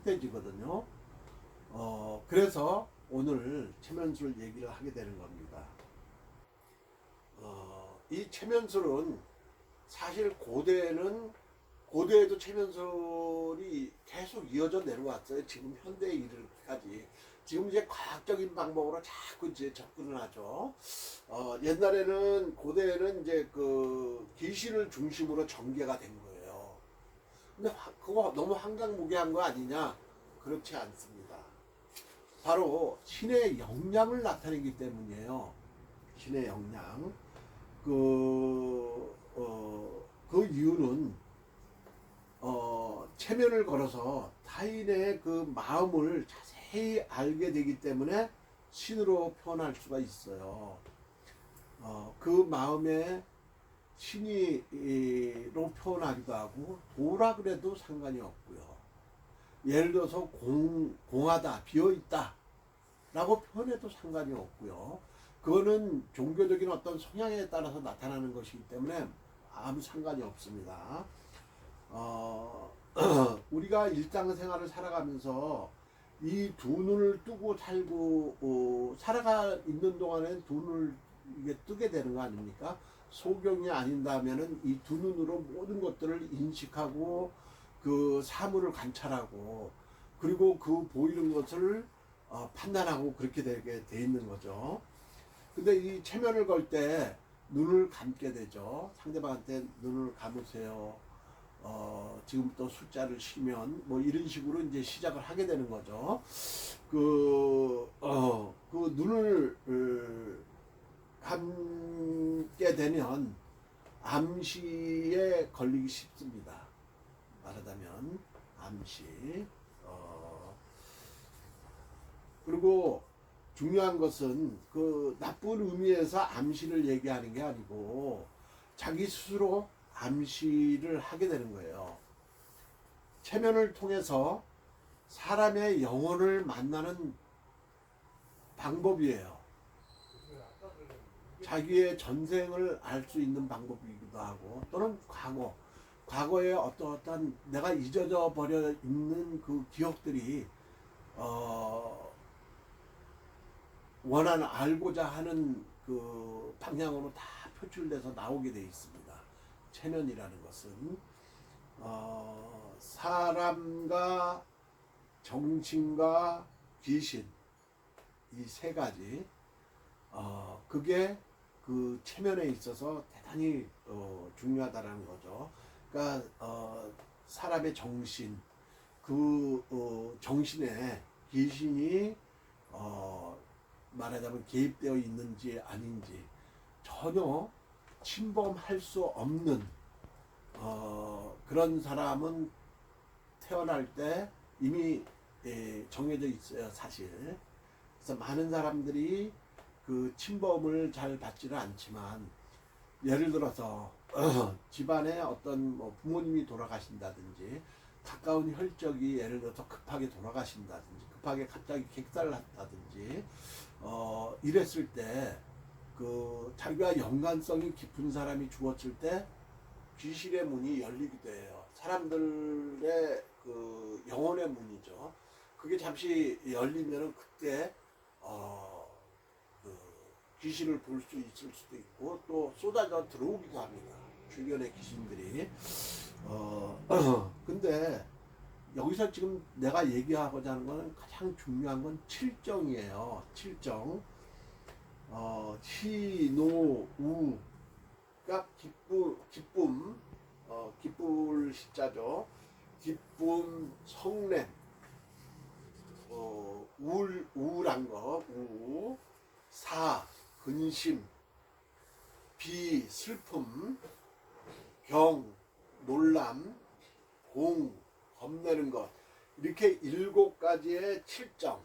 확대지거든요. 그래서 오늘 체면술 얘기를 하게 되는 겁니다. 이 체면술은 사실 고대에도 체면술이 계속 이어져 내려왔어요. 지금 현대에 이르기까지. 지금 이제 과학적인 방법으로 자꾸 이제 접근을 하죠. 옛날에는 고대에는 이제 그 귀신을 중심으로 전개가 된 거예요. 근데 그거 너무 한강무계한 거 아니냐? 그렇지 않습니다. 바로 신의 영향을 나타내기 때문이에요. 신의 영향. 그 이유는 체면을 걸어서 타인의 그 마음을 자세히 알게 되기 때문에 신으로 표현할 수가 있어요. 그 마음에 신이로 표현하기도 하고 도라 그래도 상관이 없고요. 예를 들어서 공하다, 비어있다 라고 표현해도 상관이 없고요. 그거는 종교적인 어떤 성향에 따라서 나타나는 것이기 때문에 아무 상관이 없습니다. 우리가 일상생활을 살아가면서 이 두 눈을 뜨고 살고 살아가 있는 동안엔 두 눈을 이게 뜨게 되는 거 아닙니까? 소경이 아닌다면은 이 두 눈으로 모든 것들을 인식하고 그 사물을 관찰하고 그리고 그 보이는 것을 판단하고 그렇게 되게 돼 있는 거죠. 근데 이 체면을 걸 때 눈을 감게 되죠. 상대방한테 눈을 감으세요. 지금부터 숫자를 쉬면 뭐 이런 식으로 이제 시작을 하게 되는 거죠. 그 눈을 감게 되면 암시에 걸리기 쉽습니다. 말하자면 암시. 그리고 중요한 것은 그 나쁜 의미에서 암시를 얘기하는 게 아니고 자기 스스로 암시를 하게 되는 거예요. 체면을 통해서 사람의 영혼을 만나는 방법이에요. 자기의 전생을 알 수 있는 방법이기도 하고 또는 과거에 어떠한 내가 잊어져 버려 있는 그 기억들이 알고자 하는 그 방향으로 다 표출돼서 나오게 돼 있습니다. 체면이라는 것은 사람과 정신과 귀신 이 세 가지 그게 그 체면에 있어서 대단히 중요하다라는 거죠. 그러니까 사람의 정신 정신에 귀신이 말하자면 개입되어 있는지 아닌지 전혀 침범할 수 없는 그런 사람은 태어날 때 이미 정해져 있어요, 사실. 그래서 많은 사람들이 그 침범을 잘 받지는 않지만 예를 들어서 집안에 어떤 뭐 부모님이 돌아가신다든지 가까운 혈족이 예를 들어서 급하게 돌아가신다든지 급하게 갑자기 객사를 한다든지 이랬을 때 그 자기가 연관성이 깊은 사람이 죽었을 때 귀신의 문이 열리기도 해요. 사람들의 그 영혼의 문이죠. 그게 잠시 열리면은 그때 그 귀신을 볼 수 있을 수도 있고 또 쏟아져 들어오기도 합니다. 주변의 귀신들이. 근데 여기서 지금 내가 얘기하고자 하는 것은 가장 중요한 건 칠정이에요. 칠정. 시, 노, 우. 그러니까 기쁨, 기쁠 시자죠. 기쁨, 성냄, 우울한 거, 근심, 비, 슬픔, 경, 놀람, 겁내는 것. 이렇게 7가지의 칠정.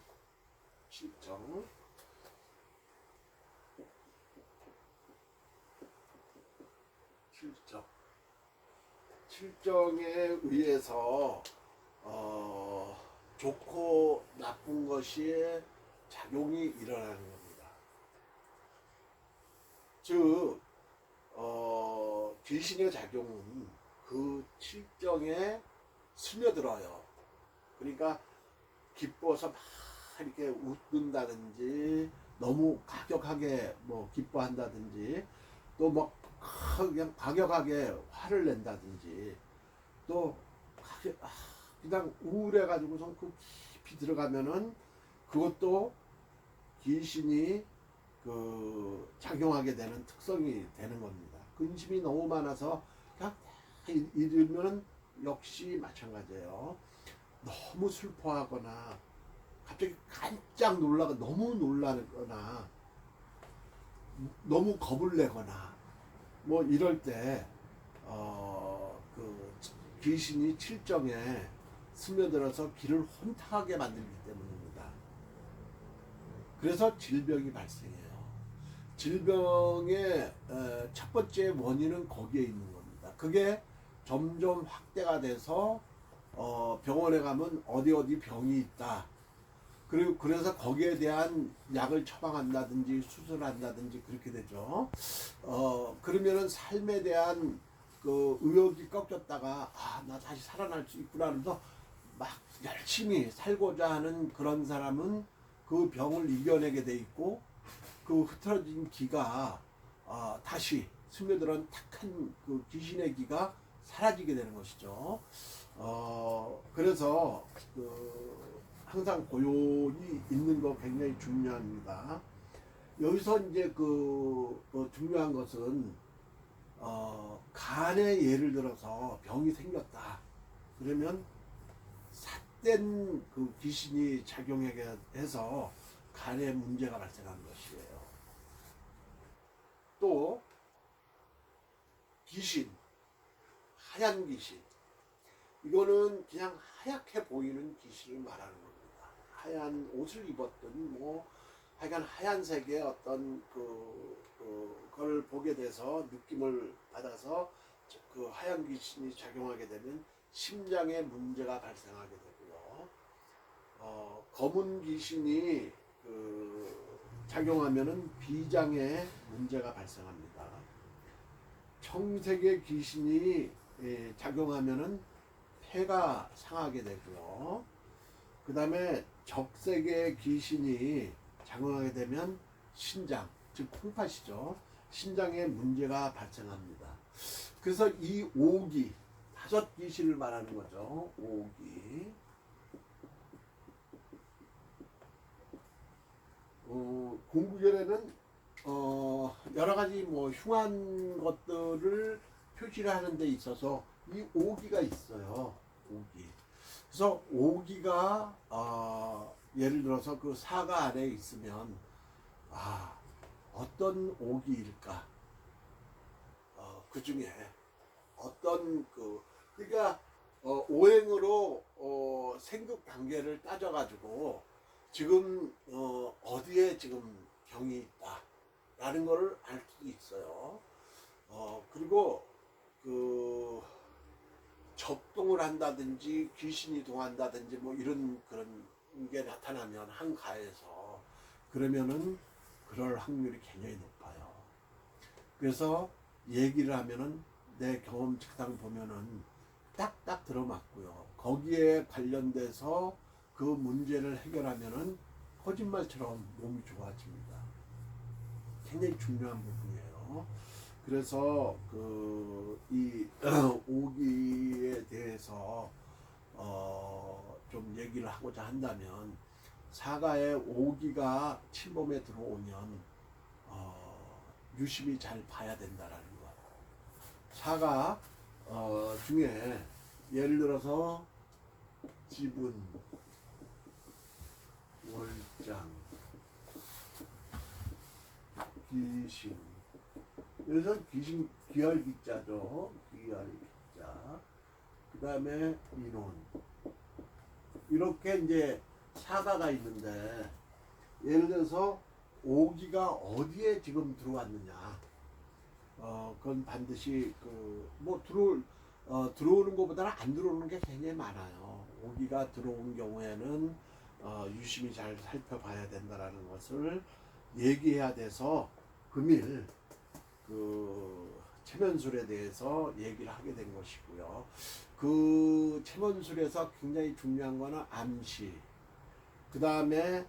칠정에 의해서 좋고 나쁜 것이 작용이 일어나는 겁니다. 즉 귀신의 작용은 그 칠정에 스며들어요. 그러니까 기뻐서 막 이렇게 웃는다든지 너무 가격하게 뭐 기뻐한다든지 또 뭐 그냥 과격하게 화를 낸다든지 또 그냥 우울해가지고선 그 깊이 들어가면은 그것도 귀신이 그 작용하게 되는 특성이 되는 겁니다. 근심이 너무 많아서 그냥 이러면은 역시 마찬가지예요. 너무 슬퍼하거나 갑자기 깜짝 놀라가 너무 놀라거나 너무 겁을 내거나 뭐 이럴 때 그 귀신이 칠정에 스며들어서 귀를 혼탁하게 만들기 때문입니다. 그래서 질병이 발생해요. 질병의 첫 번째 원인은 거기에 있는 겁니다. 그게 점점 확대가 돼서 병원에 가면 어디 병이 있다. 그리고 그래서 거기에 대한 약을 처방한다든지 수술한다든지 그렇게 되죠. 그러면은 삶에 대한 그 의욕이 꺾였다가 나 다시 살아날 수 있구나 하면서 막 열심히 살고자 하는 그런 사람은 그 병을 이겨내게 돼 있고 그 흐트러진 기가 다시 스며들은 탁한 그 귀신의 기가 사라지게 되는 것이죠. 그래서 항상 고요히 있는 거 굉장히 중요합니다. 여기서 이제 중요한 것은 간에 예를 들어서 병이 생겼다. 그러면 삿된 그 귀신이 작용하게 해서 간에 문제가 발생한 것이에요. 또 귀신, 하얀 귀신. 이거는 그냥 하얗게 보이는 귀신을 말하는 겁니다. 하얀 옷을 입었던 뭐 하여간 하얀색의 어떤 그걸 보게 돼서 느낌을 받아서 그 하얀 귀신이 작용하게 되면 심장에 문제가 발생하게 되고요. 검은 귀신이 작용하면은 비장에 문제가 발생합니다. 청색의 귀신이 작용하면은 폐가 상하게 되고요. 그 다음에 적색의 귀신이 작용하게 되면 신장, 즉 콩팥이죠. 신장에 문제가 발생합니다. 그래서 이 오기, 5귀신을 말하는 거죠. 오기. 공구절에는 여러 가지 뭐 흉한 것들을 표시를 하는 데 있어서 이 오기가 있어요. 오기. 그래서 오기가 예를 들어서 그 사과 안에 있으면 어떤 오기일까? 그 중에 어떤 그러니까 오행으로 생급 단계를 따져가지고 지금 어디에 지금 병이 있다라는 거를 알 수도 있어요. 그리고 접동을 한다든지 귀신이 동한다든지 뭐 이런 그런 게 나타나면 한가에서 그러면은 그럴 확률이 굉장히 높아요. 그래서 얘기를 하면은 내 경험 측상 보면은 딱딱 들어맞고요. 거기에 관련돼서 그 문제를 해결하면은 거짓말처럼 몸이 좋아집니다. 굉장히 중요한 부분이에요. 그래서 이 오기에 대해서 좀 얘기를 하고자 한다면 사과에 오기가 침범에 들어오면 유심히 잘 봐야 된다라는 것. 사과 중에 예를 들어서 지분, 월장, 귀신. 그래서 귀신 귀열기자죠. 귀열기자. 그 다음에 인혼. 이렇게 이제 사과가 있는데 예를 들어서 오기가 어디에 지금 들어왔느냐. 그건 반드시 뭐 들어오는 것보다는 안 들어오는 게 굉장히 많아요. 오기가 들어온 경우에는 유심히 잘 살펴봐야 된다라는 것을 얘기해야 돼서 금일 체면술에 대해서 얘기를 하게 된 것이고요. 체면술에서 굉장히 중요한 거는 암시. 그 다음에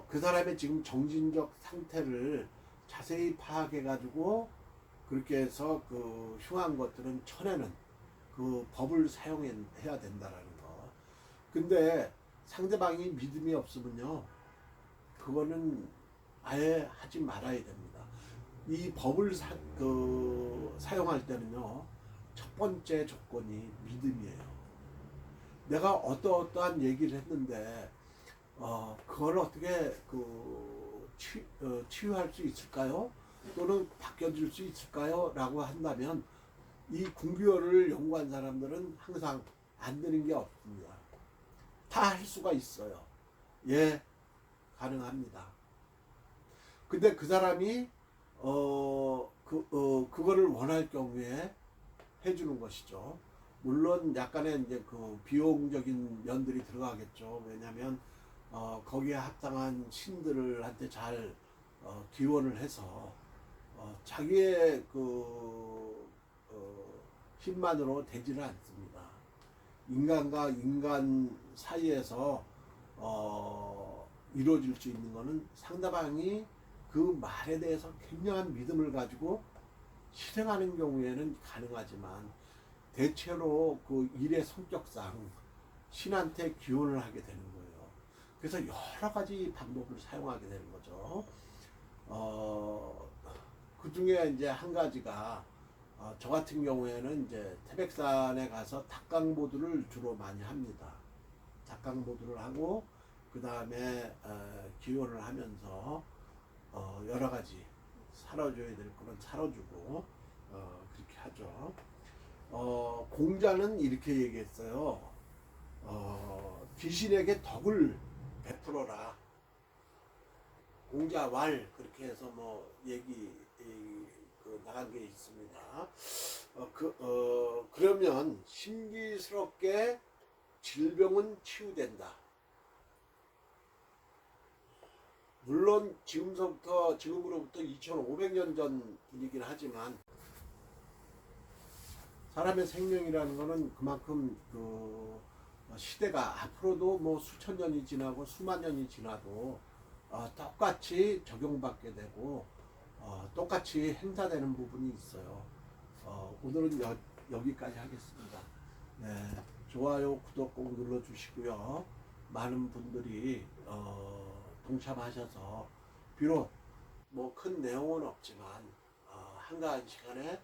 그 사람의 지금 정신적 상태를 자세히 파악해 가지고 그렇게 해서 그 흉한 것들은 쳐내는 그 법을 사용해야 된다라는 거. 근데 상대방이 믿음이 없으면요, 그거는 아예 하지 말아야 됩니다. 이 법을 사용할 때는요, 첫 번째 조건이 믿음이에요. 내가 어떠한 얘기를 했는데 그걸 어떻게 치유할 수 있을까요? 또는 바뀌어질 수 있을까요? 라고 한다면 이 궁교를 연구한 사람들은 항상 안 되는 게 없습니다. 다 할 수가 있어요. 예, 가능합니다. 근데 그 사람이 그거를 원할 경우에 해주는 것이죠. 물론 약간의 이제 그 비용적인 면들이 들어가겠죠. 왜냐하면 거기에 합당한 신들한테 잘 기원을 해서 자기의 힘만으로 되지는 않습니다. 인간과 인간 사이에서 이루어질 수 있는 것은 상대방이 그 말에 대해서 굉장한 믿음을 가지고 실행하는 경우에는 가능하지만 대체로 그 일의 성격상 신한테 기원을 하게 되는 거예요. 그래서 여러 가지 방법을 사용하게 되는 거죠. 그 중에 이제 한 가지가 저 같은 경우에는 이제 태백산에 가서 닭강보두를 주로 많이 합니다. 닭강보두를 하고 그 다음에 기원을 하면서 여러 가지 살아줘야 될 거는 살아주고 그렇게 하죠. 공자는 이렇게 얘기했어요. 귀신에게 덕을 베풀어라. 공자왈 그렇게 해서 뭐 나간 게 있습니다. 그러면 신기스럽게 질병은 치유된다. 물론 지금으로부터 2500년 전 분이긴 하지만 사람의 생명이라는 것은 그만큼 시대가 앞으로도 뭐 수천 년이 지나고 수만 년이 지나도 똑같이 적용받게 되고 똑같이 행사되는 부분이 있어요. 오늘은 여기까지 하겠습니다. 네, 좋아요, 구독 꼭 눌러주시고요. 많은 분들이 동참하셔서 비록 뭐 큰 내용은 없지만 한가한 시간에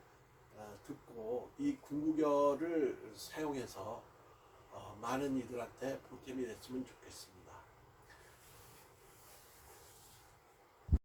듣고 이 궁극어를 사용해서 많은 이들한테 보탬이 됐으면 좋겠습니다.